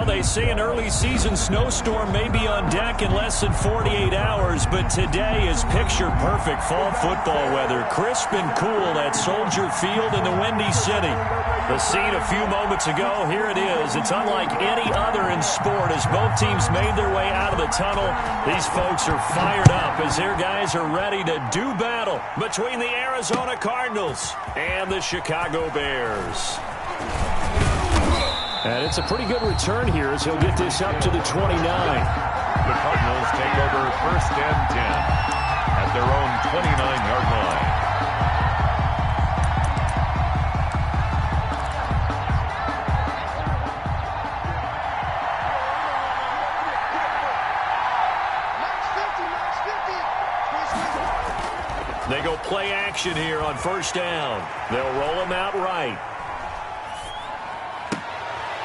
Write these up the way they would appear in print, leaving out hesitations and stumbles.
Well, they say an early season snowstorm may be on deck in less than 48 hours, but today is picture-perfect fall football weather. Crisp and cool at Soldier Field in the Windy City. The scene a few moments ago, here it is. It's unlike any other in sport as both teams made their way out of the tunnel. These folks are fired up as their guys are ready to do battle between the Arizona Cardinals and the Chicago Bears. And it's a pretty good return here as he'll get this up to the 29. The Cardinals take over 1st and 10 at their own 29-yard line. They go play action here on 1st down. They'll roll him out right.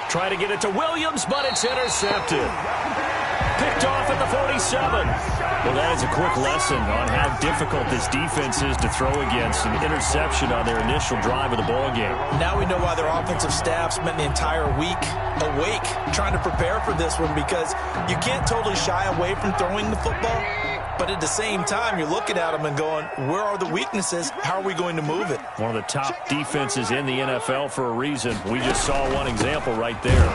Try to get it to Williams, but it's intercepted. Picked off at the 47. Well, that is a quick lesson on how difficult this defense is to throw against. An interception on their initial drive of the ball game. Now we know why their offensive staff spent the entire week awake trying to prepare for this one, because you can't totally shy away from throwing the football. But at the same time, you're looking at them and going, where are the weaknesses? How are we going to move it? One of the top defenses in the NFL for a reason. We just saw one example right there.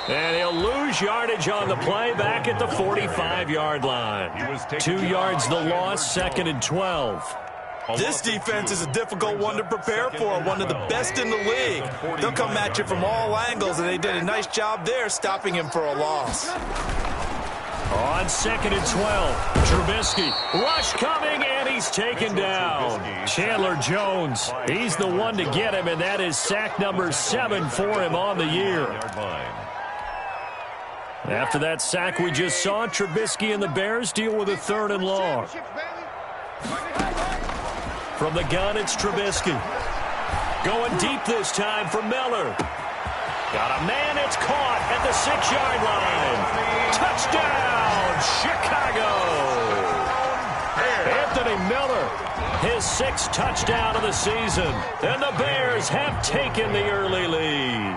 And he'll lose yardage on the play back at the 45-yard line. 2 yards the loss, 2nd and 12. This defense is a difficult one to prepare for, one of the best in the league. They'll come at you from all angles, and they did a nice job there stopping him for a loss. On 2nd and 12, Trubisky, rush coming, and he's taken down. Chandler Jones, he's the one to get him, and that is sack number 7 for him on the year. After that sack we just saw, Trubisky and the Bears deal with a 3rd and long. From the gun, it's Trubisky. Going deep this time for Miller. Got a man, it's caught at the 6-yard line. Touchdown, Chicago! Anthony Miller, his 6th touchdown of the season. And the Bears have taken the early lead.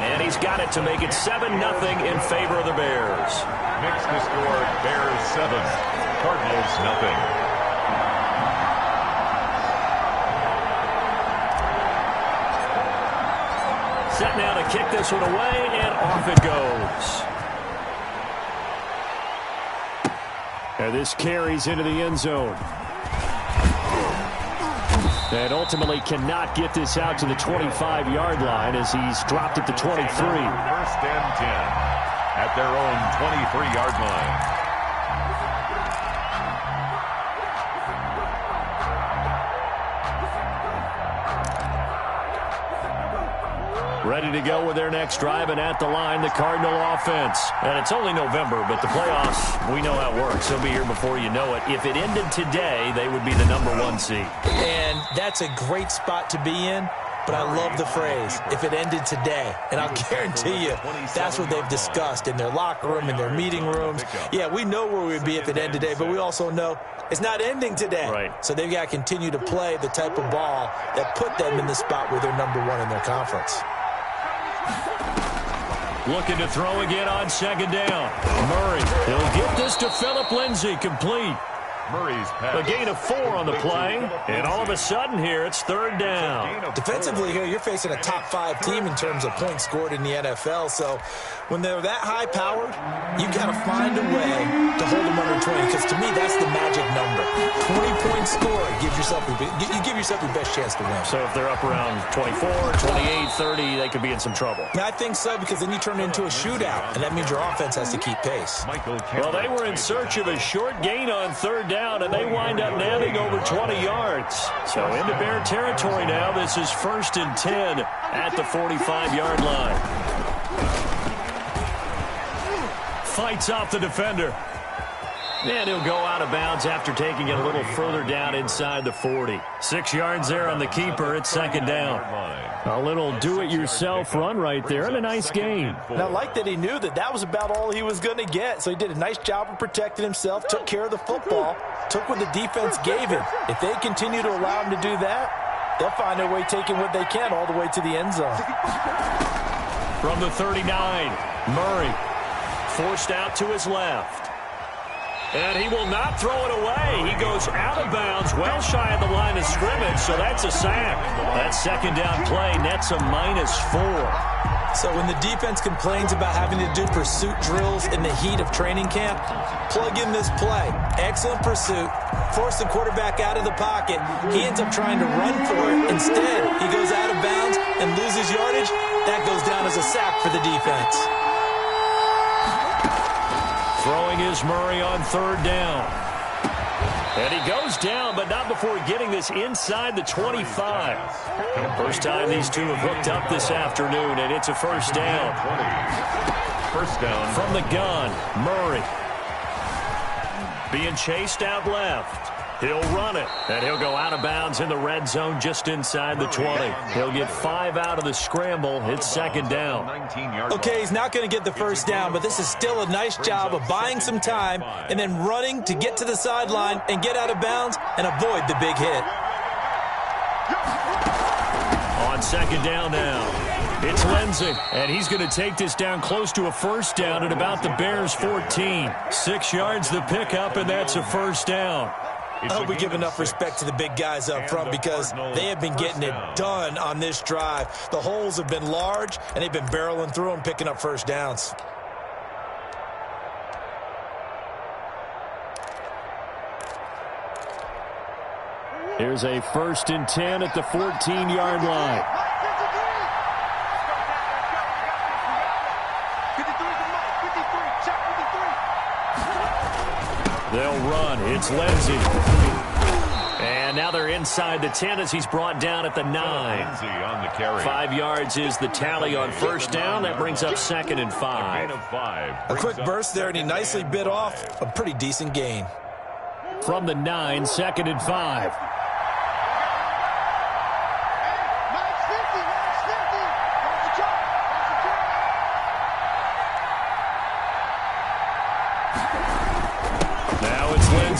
And he's got it to make it 7-0 in favor of the Bears. Makes the score Bears 7, Cardinals nothing. Set now to kick this one away, and off it goes. And this carries into the end zone. And ultimately cannot get this out to the 25-yard line as he's dropped at the 23. 1st and 10 at their own 23-yard line. Ready to go with their next drive, and at the line, the Cardinal offense. And it's only November, but the playoffs, we know how it works. They'll be here before you know it. If it ended today, they would be the #1 seed. And that's a great spot to be in, but I love the phrase, if it ended today. And I'll guarantee you, that's what they've discussed in their locker room, in their meeting rooms. Yeah, we know where we'd be if it ended today, but we also know it's not ending today. Right. So they've got to continue to play the type of ball that put them in the spot where they're #1 in their conference. Looking to throw again on 2nd down. Murray, he'll get this to Phillip Lindsay, complete. Murray's pass. A gain of 4 on the play, and all of a sudden here, it's 3rd down. Defensively here, you're facing a top 5 team in terms of points scored in the NFL, so when they're that high-powered, you got to find a way to hold them under 20, because to me, that's the magic number. 20 points scored, you give yourself your best chance to win. So if they're up around 24, 28, 30, they could be in some trouble. I think so, because then you turn it into a shootout, and that means your offense has to keep pace. Well, they were in search of a short gain on 3rd down, and they wind up nabbing over 20 yards. So into Bear territory now. This is 1st and 10 at the 45-yard line. Fights off the defender. And he'll go out of bounds after taking it a little further down inside the 40. 6 yards there on the keeper. It's second down. A little do-it-yourself run right there and a nice gain. And I like that he knew that that was about all he was going to get. So he did a nice job of protecting himself, took care of the football, took what the defense gave him. If they continue to allow him to do that, they'll find their way taking what they can all the way to the end zone. From the 39, Murray forced out to his left. And he will not throw it away. He goes out of bounds, well shy of the line of scrimmage, so that's a sack. That second down play nets a -4. So when the defense complains about having to do pursuit drills in the heat of training camp, plug in this play. Excellent pursuit. Force the quarterback out of the pocket. He ends up trying to run for it. Instead, he goes out of bounds and loses yardage. That goes down as a sack for the defense. Throwing is Murray on third down. And he goes down, but not before getting this inside the 25. First time these two have hooked up this afternoon, and it's a first down. First down. From the gun, Murray. Being chased out left. He'll run it, and he'll go out of bounds in the red zone just inside the 20. He'll get 5 out of the scramble. It's second down. Okay, he's not going to get the first down, but this is still a nice job of buying some time and then running to get to the sideline and get out of bounds and avoid the big hit. On second down now, it's Lindsey, and he's going to take this down close to a first down at about the Bears' 14. 6 yards the pickup, and that's a first down. I hope we give enough respect to the big guys up front because they have been getting it done on this drive. The holes have been large, and they've been barreling through them, picking up first downs. Here's a 1st and 10 at the 14-yard line. They'll run. It's Lindsey. And now they're inside the 10 as he's brought down at the 9. 5 yards is the tally on first down. That brings up 2nd and 5. A quick burst there, and he nicely bit off a pretty decent gain. From the 9, 2nd and 5.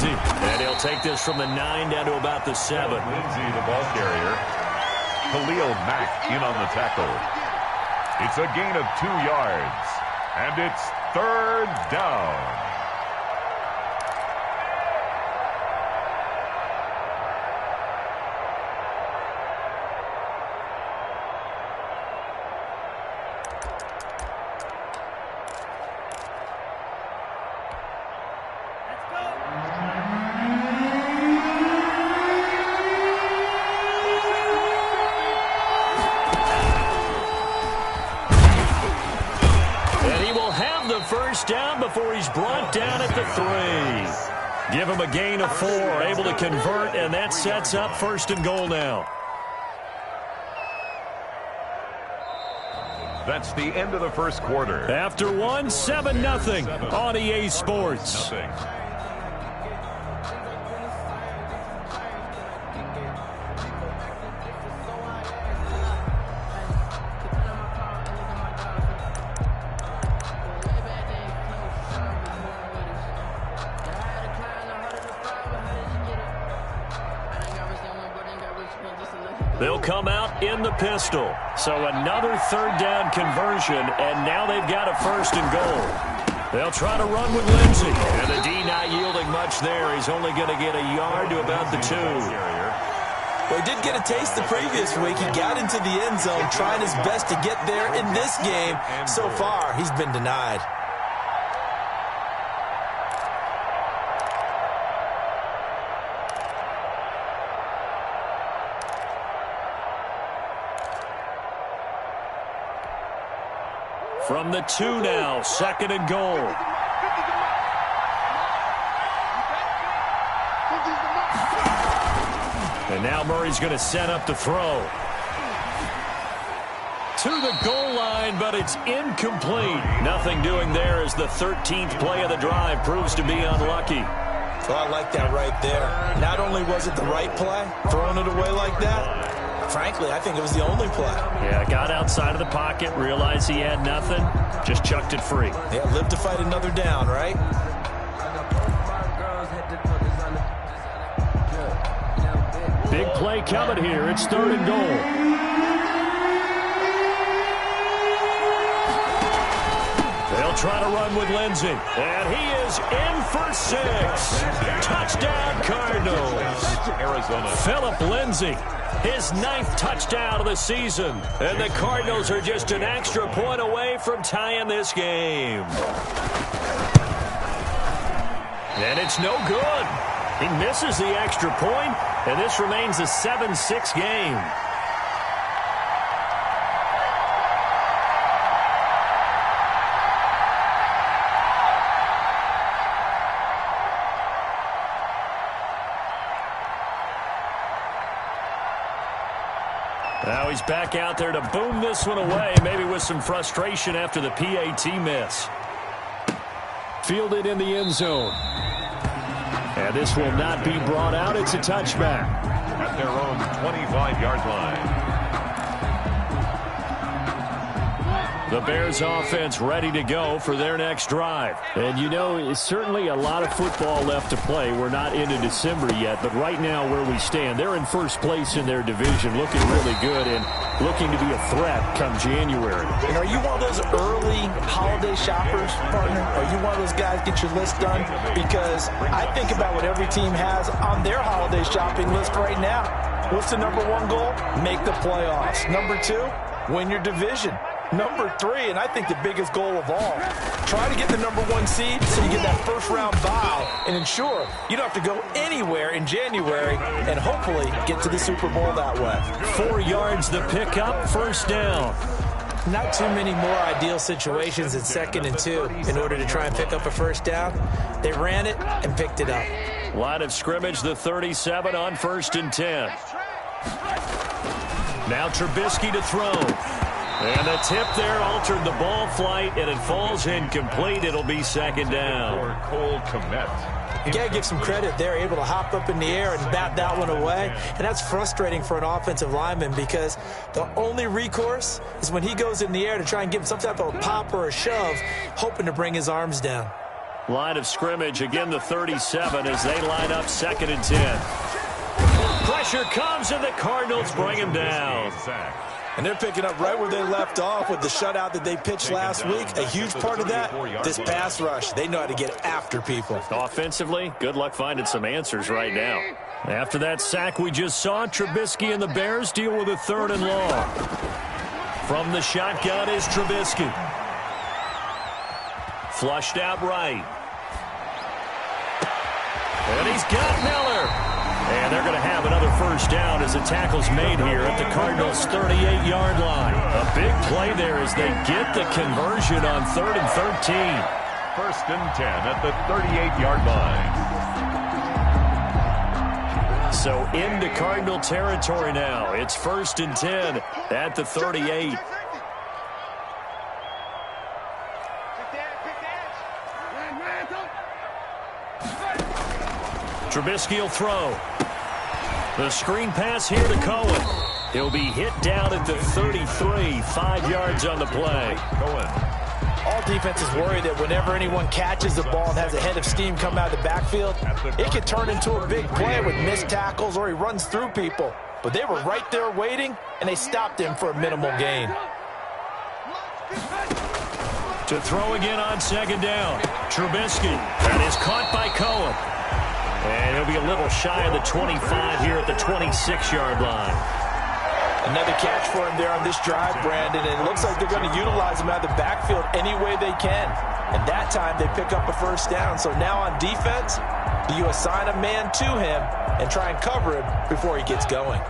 And he'll take this from the 9 down to about the 7. Lindsey, the ball carrier. Khalil Mack in on the tackle. It's a gain of 2 yards. And it's third down. Down before he's brought down at the 3. Give him a gain of 4, able to convert, and that sets up 1st and goal now. That's the end of the first quarter. After 1, 7-0 on EA Sports. They'll come out in the pistol. So another third down conversion, and now they've got a 1st and goal. They'll try to run with Lindsey. And the D not yielding much there. He's only going to get a yard to about the 2. Well, he did get a taste the previous week. He got into the end zone, trying his best to get there in this game. So far, he's been denied. From the 2 now, 2nd and goal. And now Murray's going to set up the throw. to the goal line, but it's incomplete. Nothing doing there as the 13th play of the drive proves to be unlucky. Well, I like that right there. Not only was it the right play, throwing it away like that, frankly, I think it was the only play. Yeah, got outside of the pocket, realized he had nothing, just chucked it free. Yeah, live to fight another down, right? Big play coming here. It's 3rd and goal. They'll try to run with Lindsey. And he is in for 6. Touchdown, Cardinals. Arizona. Phillip Lindsey, his 9th touchdown of the season. And the Cardinals are just an extra point away from tying this game. And it's no good. He misses the extra point, and this remains a 7-6 game. Now he's back out there to boom this one away, maybe with some frustration after the PAT miss. Fielded in the end zone. And this will not be brought out. It's a touchback. At their own 25-yard line. The Bears offense ready to go for their next drive. And you know, it's certainly a lot of football left to play. We're not into December yet, but right now where we stand, they're in first place in their division, looking really good and looking to be a threat come January. And are you one of those early holiday shoppers, partner? Are you one of those guys get your list done? Because I think about what every team has on their holiday shopping list right now. What's the number 1 goal? Make the playoffs. Number 2, win your division. Number 3, and I think the biggest goal of all, try to get the number 1 seed so you get that first-round bye and ensure you don't have to go anywhere in January and hopefully get to the Super Bowl that way. 4 yards the pickup, first down. Not too many more ideal situations in 2nd and 2 in order to try and pick up a first down. They ran it and picked it up. Line of scrimmage, the 37 on 1st and 10. Now Trubisky to throw. And the tip there altered the ball flight, and it falls incomplete. It'll be 2nd down. Or Cole Kmet. You got to give some credit. They're able to hop up in the air and bat that one away. And that's frustrating for an offensive lineman because the only recourse is when he goes in the air to try and give him some type of a pop or a shove, hoping to bring his arms down. Line of scrimmage, again the 37 as they line up 2nd and 10. Pressure comes, and the Cardinals bring him down. And they're picking up right where they left off with the shutout that they pitched last week. A huge part of that, this pass rush. They know how to get after people. Offensively, good luck finding some answers right now. After that sack we just saw, Trubisky and the Bears deal with a 3rd and long. From the shotgun is Trubisky. Flushed out right. And he's got Miller. And they're going to have another first down as the tackle's made here at the Cardinals' 38-yard line. A big play there as they get the conversion on 3rd and 13. 1st and 10 at the 38-yard line. So into Cardinal territory now. It's 1st and 10 at the 38. Trubisky will throw. The screen pass here to Cohen. He'll be hit down at the 33, 5 yards on the play. Cohen. All defenses worry that whenever anyone catches the ball and has a head of steam come out of the backfield, it could turn into a big play with missed tackles or he runs through people. But they were right there waiting, and they stopped him for a minimal gain. To throw again on 2nd down. Trubisky. That is caught by Cohen. And he'll be a little shy of the 25 here at the 26-yard line. Another catch for him there on this drive, Brandon, and it looks like they're going to utilize him out of the backfield any way they can. And that time they pick up a first down. So now on defense, do you assign a man to him and try and cover him before he gets going?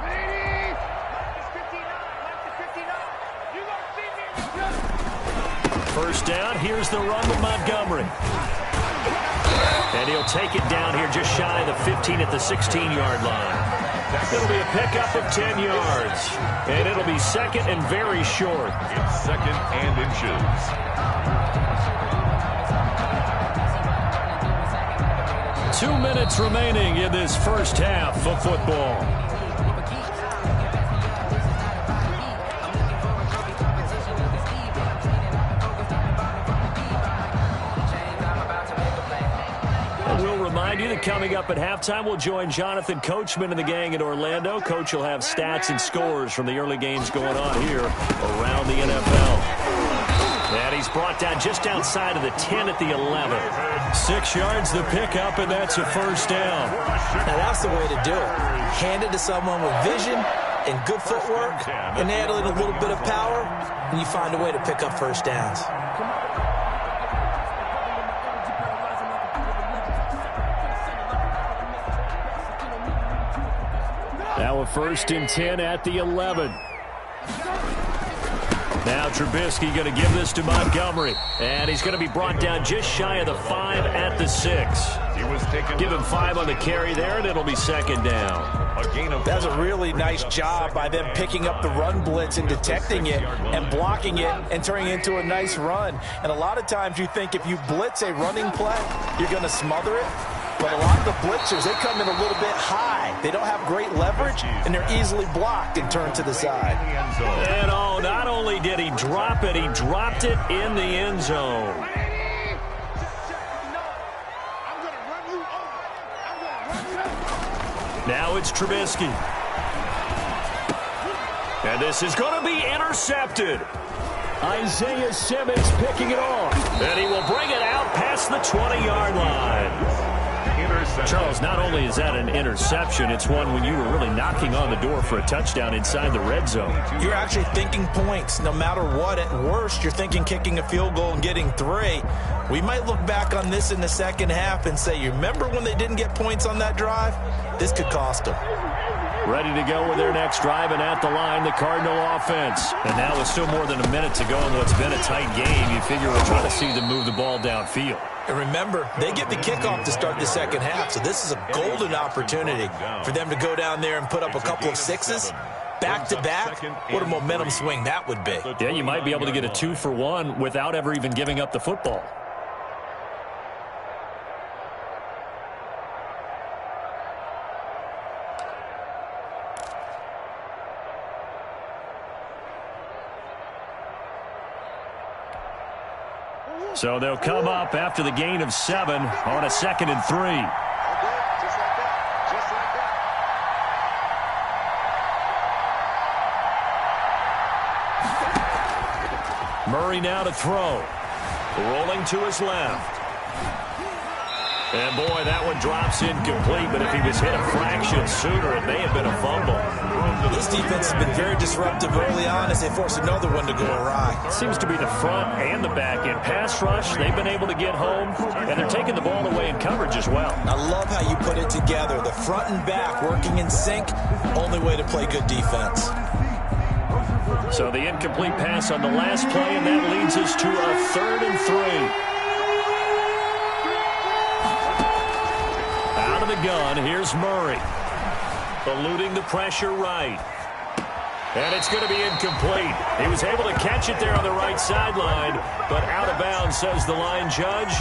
First down, here's the run with Montgomery. And he'll take it down here just shy of the 15 at the 16-yard line. It'll be a pickup of 10 yards. And it'll be second and very short. It's second and inches. Two minutes remaining in this first half of football. You that coming up at halftime, we'll join Jonathan Coachman and the gang in Orlando. Coach will have stats and scores from the early games going on here around the NFL. And he's brought down just outside of the 10 at the 11. 6 yards the pickup, and that's a first down. Now that's the way to do it. Hand it to someone with vision and good footwork, and add in a little bit of power, and you find a way to pick up first downs. Now a first and 10 at the 11. Now Trubisky going to give this to Montgomery. And he's going to be brought down just shy of the 5 at the 6. Give him 5 on the carry there, and it'll be second down. That's a really nice job by them picking up the run blitz and detecting it and blocking it and turning it into a nice run. And a lot of times you think if you blitz a running play, you're going to smother it. But a lot of the blitzers, they come in a little bit high. They don't have great leverage, and they're easily blocked and turned to the side. And oh, not only did he drop it, he dropped it in the end zone. Now it's Trubisky. And this is going to be intercepted. Isaiah Simmons picking it off. And he will bring it out past the 20-yard line. Charles, not only is that an interception, it's one when you were really knocking on the door for a touchdown inside the red zone. You're actually thinking points. No matter what, at worst, you're thinking kicking a field goal and getting 3. We might look back on this in the second half and say, you remember when they didn't get points on that drive? This could cost them. Ready to go with their next drive, and at the line, the Cardinal offense. And now with still more than a minute to go in what's been a tight game, you figure we'll try to see them move the ball downfield. And remember, they get the kickoff to start the second half, so this is a golden opportunity for them to go down there and put up a couple of 6s. Back-to-back, what a momentum swing that would be. Yeah, you might be able to get a 2-for-1 without ever even giving up the football. So they'll come up after the gain of 7 on a 2nd and 3. Murray now to throw. Rolling to his left. And boy, that one drops incomplete, but if he was hit a fraction sooner, it may have been a fumble. This defense has been very disruptive early on as they force another one to go awry. It seems to be the front and the back end. Pass rush, they've been able to get home, and they're taking the ball away in coverage as well. I love how you put it together. The front and back working in sync, only way to play good defense. So the incomplete pass on the last play, and that leads us to a 3rd and 3. Out of the gun, here's Murray. Eluding the pressure right. And it's going to be incomplete. He was able to catch it there on the right sideline, but out of bounds, says the line judge.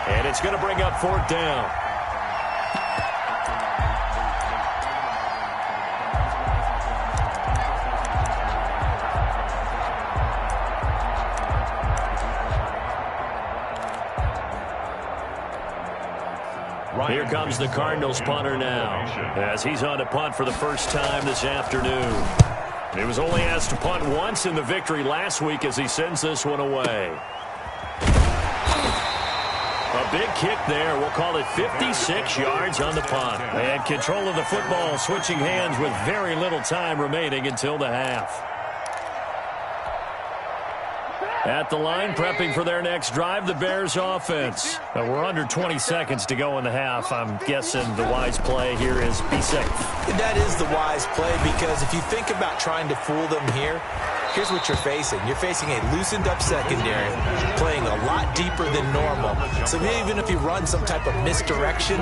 And it's going to bring up 4th down. Here comes the Cardinals punter now, as he's on to punt for the first time this afternoon. He was only asked to punt once in the victory last week as he sends this one away. A big kick there. We'll call it 56 yards on the punt. And control of the football switching hands with very little time remaining until the half. At the line, prepping for their next drive, the Bears offense. We're under 20 seconds to go in the half. I'm guessing the wise play here is be safe. That is the wise play, because if you think about trying to fool them here, here's what you're facing. You're facing a loosened up secondary, playing a lot deeper than normal. So even if you run some type of misdirection,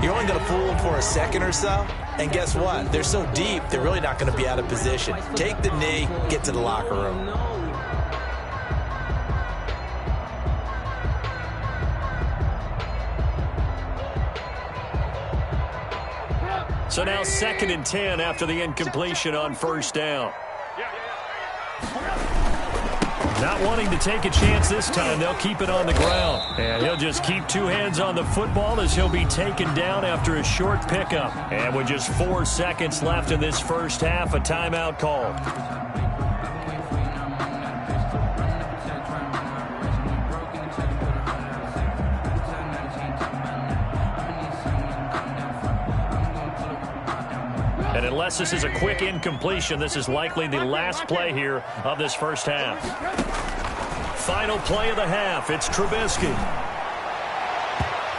you're only going to fool them for a second or so. And guess what? They're so deep, they're really not going to be out of position. Take the knee, get to the locker room. So now 2nd and 10 after the incompletion on first down. Not wanting to take a chance this time, they'll keep it on the ground. And he'll just keep 2 hands on the football as he'll be taken down after a short pickup. And with just 4 seconds left in this first half, a timeout called. And unless this is a quick incompletion, this is likely the last play here of this first half. Final play of the half. It's Trubisky.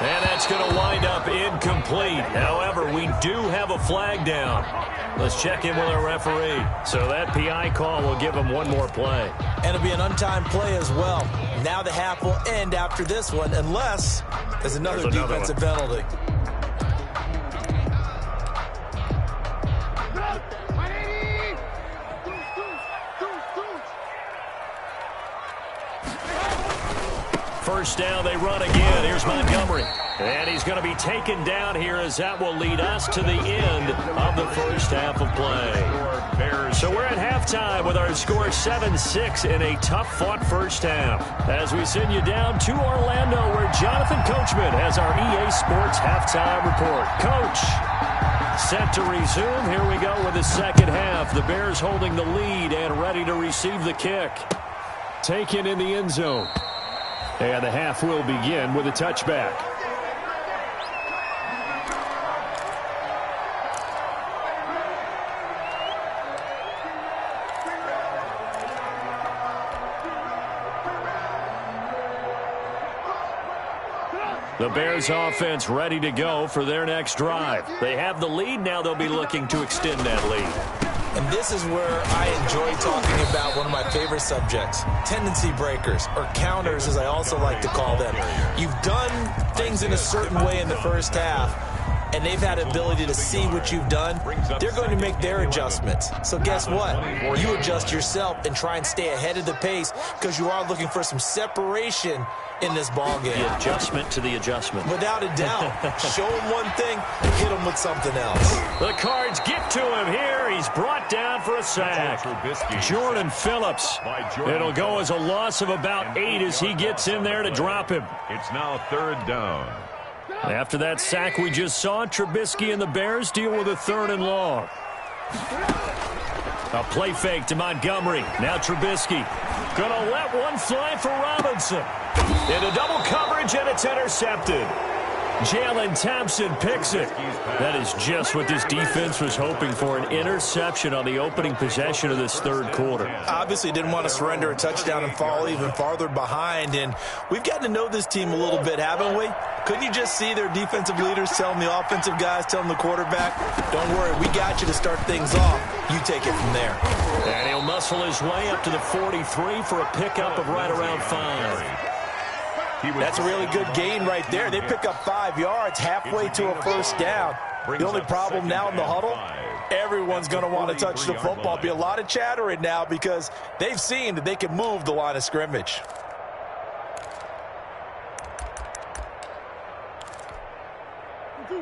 And that's going to wind up incomplete. However, we do have a flag down. Let's check in with our referee. So that PI call will give him one more play. And it'll be an untimed play as well. Now the half will end after this one, unless there's another defensive penalty. First down, they run again. Here's Montgomery. And he's going to be taken down here as that will lead us to the end of the first half of play. So we're at halftime with our score 7-6 in a tough-fought first half. As we send you down to Orlando, where Jonathan Coachman has our EA Sports halftime report. Coach, set to resume. Here we go with the second half. The Bears holding the lead and ready to receive the kick. Taken in the end zone. And the half will begin with a touchback. The Bears offense ready to go for their next drive. They have the lead. Now they'll be looking to extend that lead. And this is where I enjoy talking about one of my favorite subjects, tendency breakers, or counters as I also like to call them. You've done things in a certain way in the first half, and they've had ability to see what you've done. They're going to make their adjustments. So guess what? You adjust yourself and try and stay ahead of the pace because you are looking for some separation in this ball game. The adjustment to the adjustment. Without a doubt. Show him one thing, hit him with something else. The Cards get to him here. He's brought down for a sack. Jordan Phillips. It'll go as a loss of about 8 as he gets in there to drop him. It's now 3rd down. After that sack we just saw, Trubisky and the Bears deal with a 3rd and long. A play fake to Montgomery. Now Trubisky. Gonna let one fly for Robinson. Into double coverage, and it's intercepted. Jalen Thompson picks it. That is just what this defense was hoping for, an interception on the opening possession of this third quarter. Obviously didn't want to surrender a touchdown and fall even farther behind, and we've gotten to know this team a little bit, haven't we? Couldn't you just see their defensive leaders telling the offensive guys, telling the quarterback, don't worry, we got you to start things off. You take it from there. And he'll muscle his way up to the 43 for a pickup of right around 5. That's a really good gain right there. They pick up 5 yards halfway to a first down. The only problem now in the huddle, everyone's going to want to touch the football. Be a lot of chattering now because they've seen that they can move the line of scrimmage.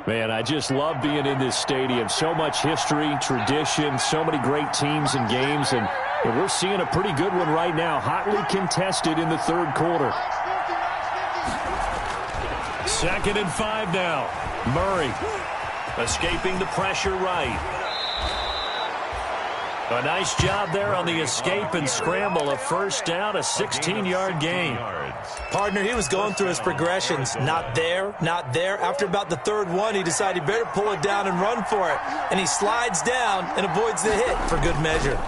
Man, I just love being in this stadium. So much history, tradition, so many great teams and games, and we're seeing a pretty good one right now, hotly contested in the third quarter. 2nd and 5 now. Murray escaping the pressure right. A nice job there on the escape and scramble. A first down, a 16-yard gain. Partner, he was going through his progressions. Not there, not there. After about the 3rd one, he decided he better pull it down and run for it. And he slides down and avoids the hit for good measure.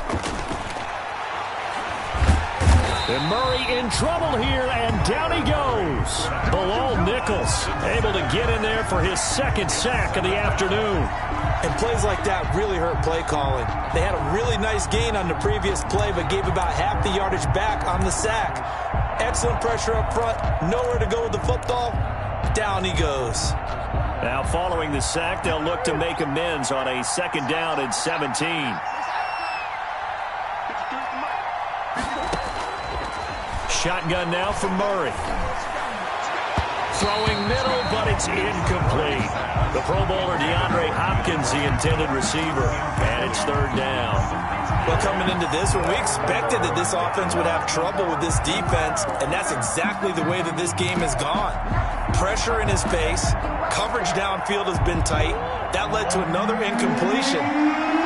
And Murray in trouble here, and down he goes. Bilal Nichols able to get in there for his 2nd sack of the afternoon. And plays like that really hurt play calling. They had a really nice gain on the previous play, but gave about half the yardage back on the sack. Excellent pressure up front. Nowhere to go with the football. Down he goes. Now following the sack, they'll look to make amends on a 2nd down and 17. Shotgun now from Murray. Throwing middle, but it's incomplete. The Pro Bowler DeAndre Hopkins, the intended receiver, and it's 3rd down. Well, coming into this one, we expected that this offense would have trouble with this defense, and that's exactly the way that this game has gone. Pressure in his face, coverage downfield has been tight. That led to another incompletion.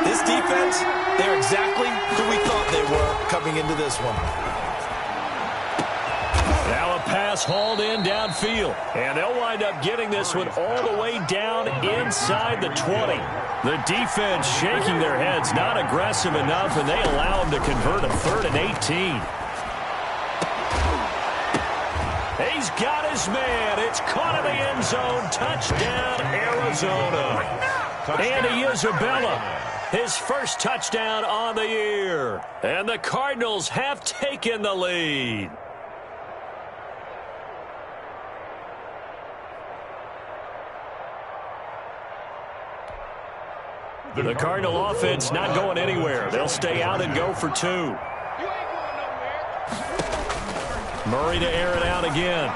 This defense, they're exactly who we thought they were coming into this one. Now a pass hauled in downfield, and they'll wind up getting this one all the way down inside the 20. The defense shaking their heads, not aggressive enough, and they allow him to convert a 3rd and 18. He's got his man. It's caught in the end zone. Touchdown, Arizona. Andy Isabella, his first touchdown on the year. And the Cardinals have taken the lead. The Cardinal offense not going anywhere. They'll stay out and go for 2. Murray to air it out again.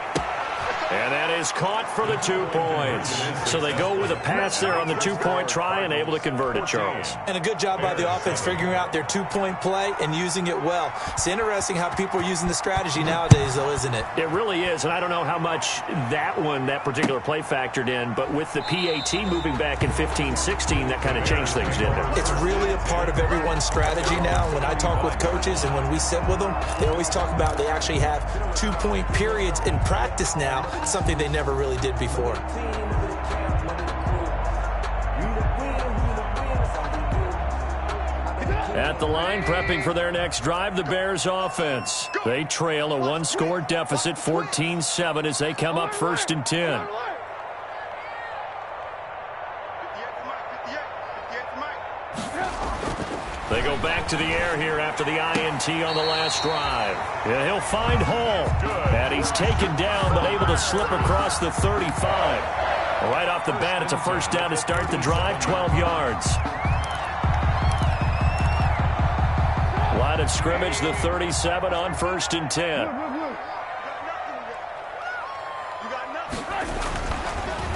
And that is caught for the 2 points. So they go with a pass there on the 2-point try and able to convert it, Charles. And a good job by the offense figuring out their 2-point play and using it well. It's interesting how people are using the strategy nowadays, though, isn't it? It really is, and I don't know how much that particular play factored in, but with the PAT moving back in 15-16, that kind of changed things, didn't it? It's really a part of everyone's strategy now. When I talk with coaches and when we sit with them, they always talk about they actually have 2-point periods in practice now, something they never really did before. At the line, prepping for their next drive, the Bears offense. They trail a 1-score deficit, 14-7, as they come up 1st and 10. They go back to the air here after the INT on the last drive. Yeah, he'll find Hall. And he's taken down, but able to slip across the 35. Right off the bat, it's a 1st down to start the drive, 12 yards. Line of scrimmage, the 37 on 1st and 10.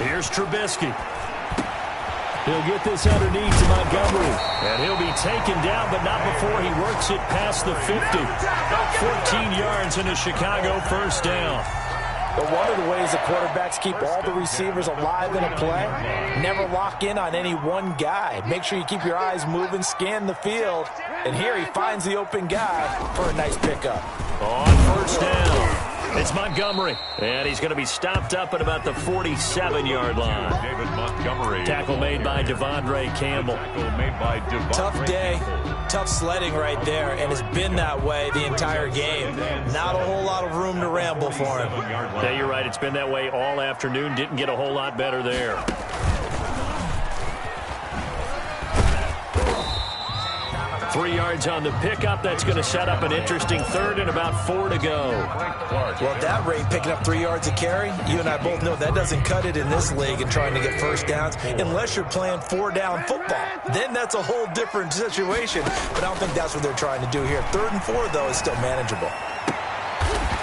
Here's Trubisky. He'll get this underneath to Montgomery. And he'll be taken down, but not before he works it past the 50. 14 yards in a Chicago 1st down. But one of the ways the quarterbacks keep all the receivers alive in a play, never lock in on any one guy. Make sure you keep your eyes moving, scan the field. And here he finds the open guy for a nice pickup. On 1st down. It's Montgomery, and he's going to be stopped up at about the 47-yard line. David Montgomery. Tackle made by Devondre Campbell. Tough day, tough sledding right there, and it's been that way the entire game. Not a whole lot of room to ramble for him. Yeah, you're right. It's been that way all afternoon. Didn't get a whole lot better there. Three yards on the pickup. That's going to set up an interesting 3rd and about 4 to go. Well, at that rate, picking up 3 yards a carry, you and I both know that doesn't cut it in this league and trying to get 1st downs unless you're playing 4-down football. Then that's a whole different situation, but I don't think that's what they're trying to do here. 3rd and 4, though, is still manageable.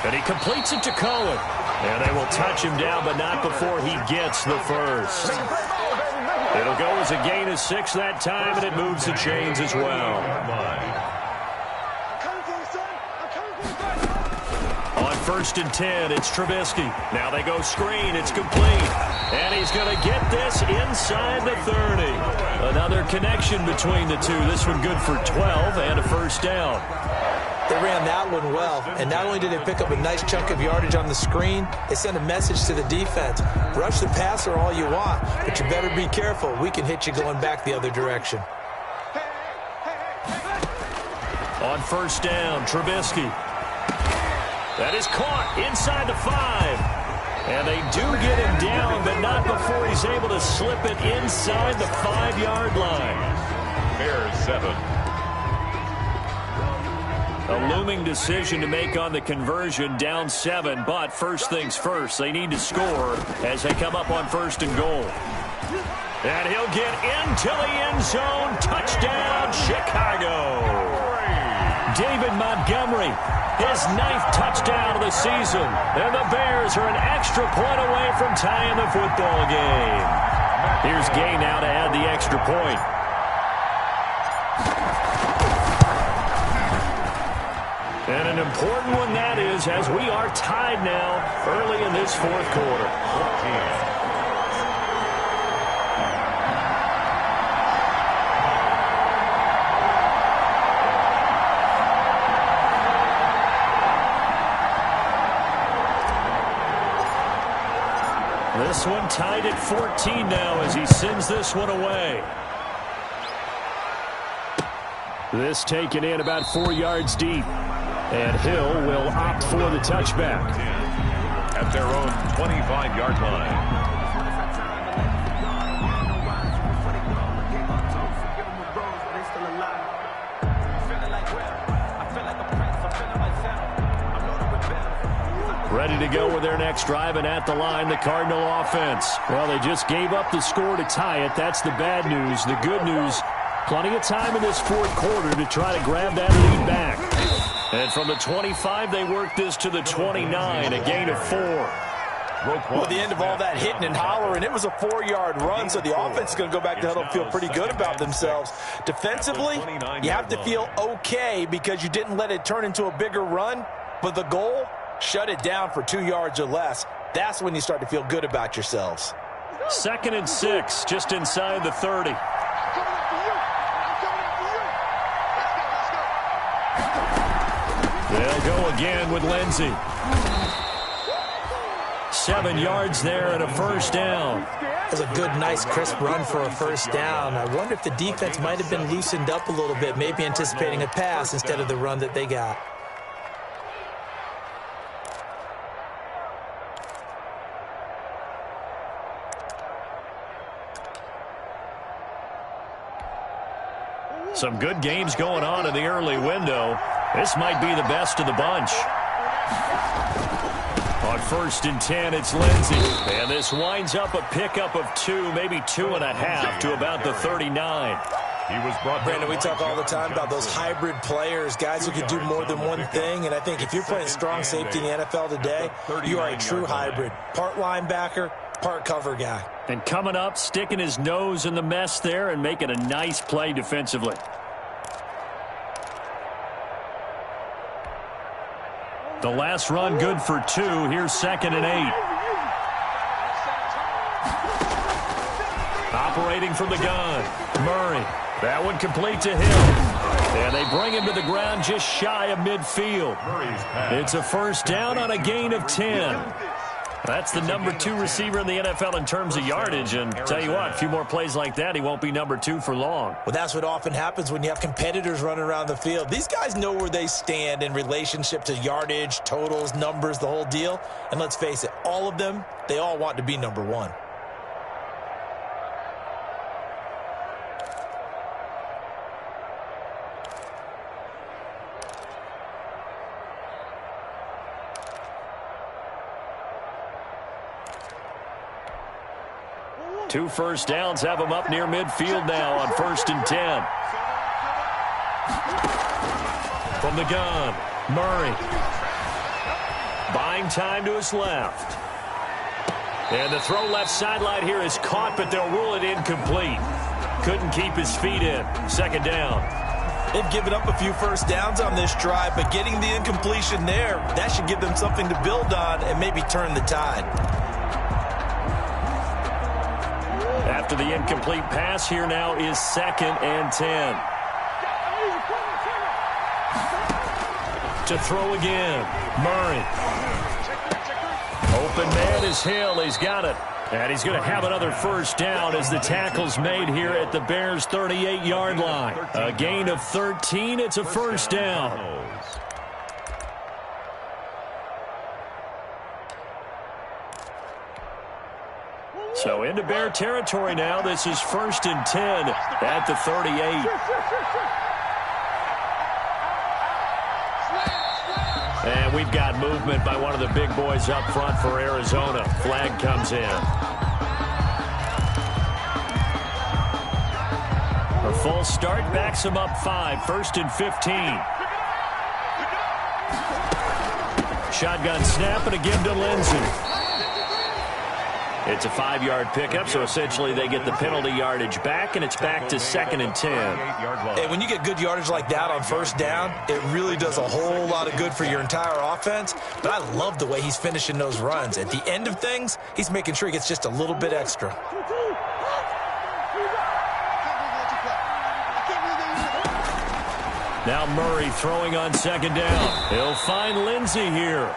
And he completes it to Cohen. And they will touch him down, but not before he gets the 1st. It'll go as a gain of 6 that time, and it moves the chains as well. On 1st and 10, it's Trubisky. Now they go screen. It's complete. And he's going to get this inside the 30. Another connection between the two. This one good for 12 and a 1st down. They ran that one well, and not only did they pick up a nice chunk of yardage on the screen, they sent a message to the defense. Rush the passer all you want, but you better be careful. We can hit you going back the other direction. On 1st down, Trubisky. That is caught inside the 5. And they do get him down, but not before he's able to slip it inside the 5-yard line. Bears 7. A looming decision to make on the conversion, down 7. But first things first, they need to score as they come up on 1st and goal. And he'll get into the end zone. Touchdown, Chicago. David Montgomery, his 9th touchdown of the season. And the Bears are an extra point away from tying the football game. Here's Gay now to add the extra point. And an important one that is, as we are tied now early in this 4th quarter. This one tied at 14 now as he sends this one away. This taken in about 4 yards deep. And Hill will opt for the touchback. At their own 25-yard line. Ready to go with their next drive, and at the line, the Cardinal offense. Well, they just gave up the score to tie it. That's the bad news. The good news, plenty of time in this 4th quarter to try to grab that lead back. And from the 25, they work this to the 29, a gain of 4. Well, at the end of all that hitting and hollering, it was a 4-yard run, so the offense is going to go back to huddle and feel pretty good about themselves. Defensively, you have to feel okay because you didn't let it turn into a bigger run, but the goal, shut it down for 2 yards or less. That's when you start to feel good about yourselves. 2nd and 6, just inside the 30. They'll go again with Lindsey. 7 yards there and a 1st down. That was a good, nice, crisp run for a 1st down. I wonder if the defense might have been loosened up a little bit, maybe anticipating a pass instead of the run that they got. Some good games going on in the early window. This might be the best of the bunch. On 1st and 10, it's Lindsey. And this winds up a pickup of 2, maybe 2.5 to about the 39. He was brought Brandon, we talk all the time about those hybrid players, guys who can do more than one thing. And I think if you're playing strong safety in the NFL today, you are a true hybrid. Part linebacker, part cover guy. And coming up, sticking his nose in the mess there and making a nice play defensively. The last run good for 2. Here's 2nd and 8. Operating from the gun, Murray. That one complete to Hill. And they bring him to the ground just shy of midfield. It's a 1st down on a gain of 10. That's the number 2 receiver in the NFL in terms of yardage. And tell you what, a few more plays like that, he won't be number 2 for long. Well, that's what often happens when you have competitors running around the field. These guys know where they stand in relationship to yardage, totals, numbers, the whole deal. And let's face it, all of them, they all want to be number 1. Two 1st downs have him up near midfield now on 1st and 10. From the gun, Murray. Buying time to his left. And the throw left sideline here is caught, but they'll rule it incomplete. Couldn't keep his feet in. 2nd down. They've given up a few 1st downs on this drive, but getting the incompletion there, that should give them something to build on and maybe turn the tide. After the incomplete pass, here now is 2nd and 10. To throw again, Murray. Open man is Hill. He's got it. And he's going to have another 1st down as the tackle's made here at the Bears' 38-yard line. A gain of 13. It's a 1st down. So into Bear territory now. This is 1st and 10 at the 38. And we've got movement by one of the big boys up front for Arizona. Flag comes in. A full start backs them up 5, 1st and 15. Shotgun snap and again to Lindsey. It's a 5-yard pickup, so essentially they get the penalty yardage back, and it's back to 2nd and 10. Hey, when you get good yardage like that on first down, it really does a whole lot of good for your entire offense. But I love the way he's finishing those runs. At the end of things, he's making sure he gets just a little bit extra. Now Murray throwing on 2nd down. He'll find Lindsey here.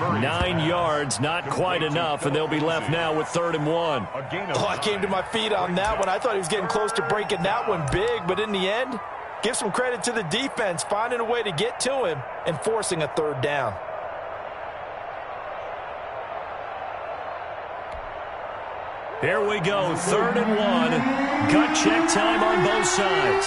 9 yards, not quite enough, and they'll be left now with 3rd and 1. Oh, I came to my feet on that one. I thought he was getting close to breaking that one big, but in the end, give some credit to the defense, finding a way to get to him and forcing a 3rd down. Here we go, 3rd and 1. Gut check time on both sides.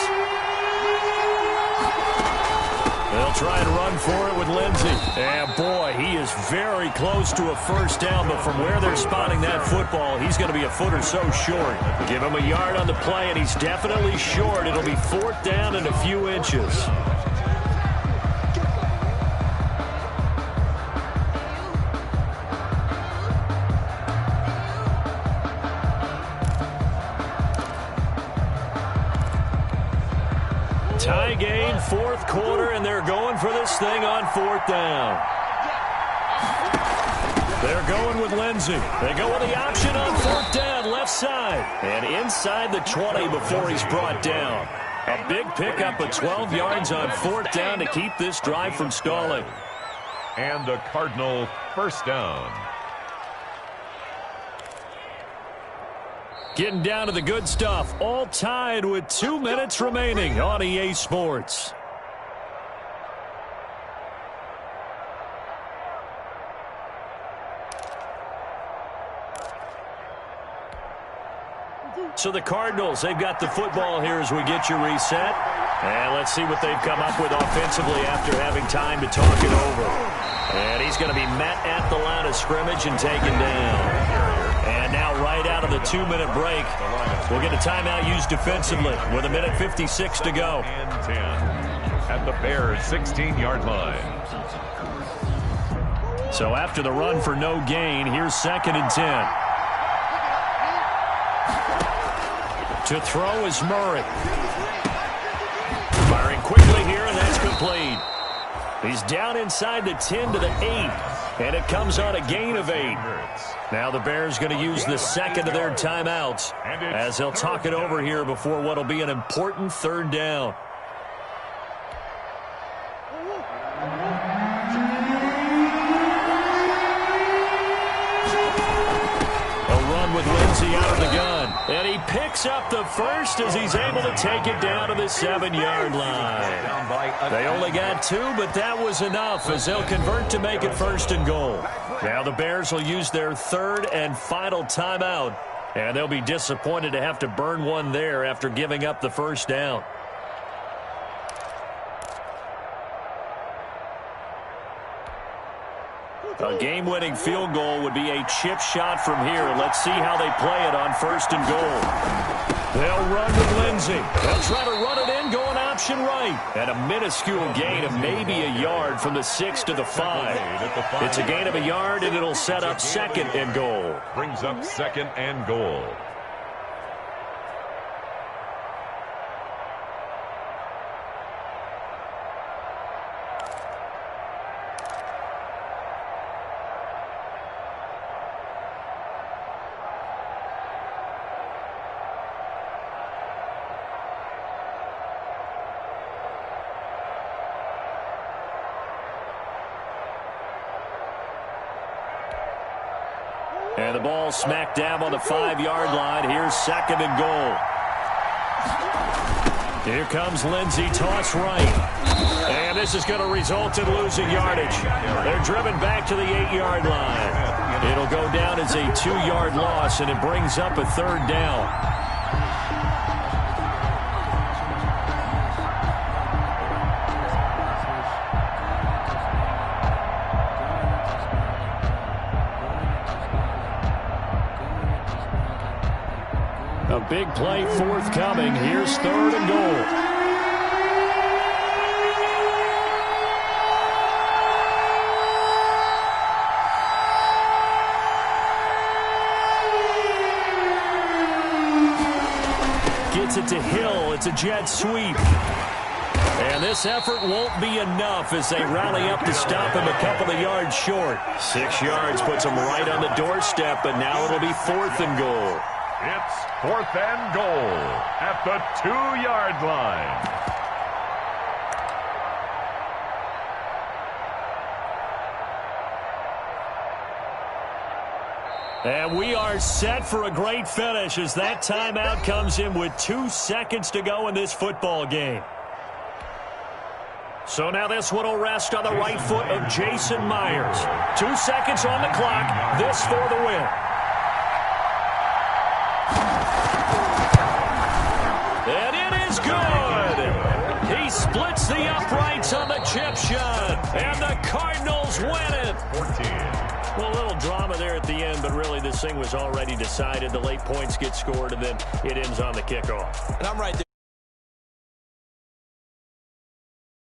They'll try and run for it with Lindsey. And, boy, he is very close to a first down, but from where they're spotting that football, he's going to be a foot or so short. Give him a yard on the play, and he's definitely short. It'll be 4th down and a few inches. Tie game, 4th quarter, and they're going for this thing on 4th down. They're going with Lindsey. They go with the option on 4th down, left side. And inside the 20 before he's brought down. A big pickup of 12 yards on 4th down to keep this drive from stalling. And a Cardinal first down. Getting down to the good stuff. All tied with 2 minutes remaining on EA Sports. So the Cardinals, they've got the football here as we get you reset. And let's see what they've come up with offensively after having time to talk it over. And he's going to be met at the line of scrimmage and taken down. And now right out of the 2-minute break, we'll get a timeout used defensively with 1:56 to go. And 10 at the Bears' 16-yard line. So after the run for no gain, here's 2nd and 10. To throw is Murray. Firing quickly here, and that's complete. He's down inside the 10 to the 8, and it comes on a gain of 8. Now the Bears going to use the second of their timeouts as they'll talk it over here before what will be an important 3rd down. With Lindsey out of the gun. And he picks up the first as he's able to take it down to the 7-yard line. They only got 2, but that was enough as they'll convert to make it 1st and goal. Now the Bears will use their 3rd and final timeout, and they'll be disappointed to have to burn one there after giving up the first down. A game-winning field goal would be a chip shot from here. Let's see how they play it on 1st and goal. They'll run with Lindsey. They'll try to run it in, going option right. And a minuscule gain of maybe a yard from the 6 to the 5. It's a gain of a yard, and it'll set up 2nd and goal. Brings up 2nd and goal. And the ball smacked down on the 5-yard line. Here's 2nd and goal. Here comes Lindsey, toss right. And this is going to result in losing yardage. They're driven back to the 8-yard line. It'll go down as a 2-yard loss, and it brings up a 3rd down. A big play forthcoming. Here's 3rd and goal. Gets it to Hill. It's a jet sweep. And this effort won't be enough as they rally up to stop him a couple of yards short. 6 yards puts him right on the doorstep, but now it'll be 4th and goal. It's 4th and goal at the 2-yard line. And we are set for a great finish as that timeout comes in with 2 seconds to go in this football game. So now this one will rest on the right foot of Jason Myers. 2 seconds on the clock. This for the win. And it is good. He splits the uprights on the chip shot. And the Cardinals win it. 14. Well, a little drama there at the end, but really this thing was already decided. The late points get scored, and then it ends on the kickoff. And I'm right there.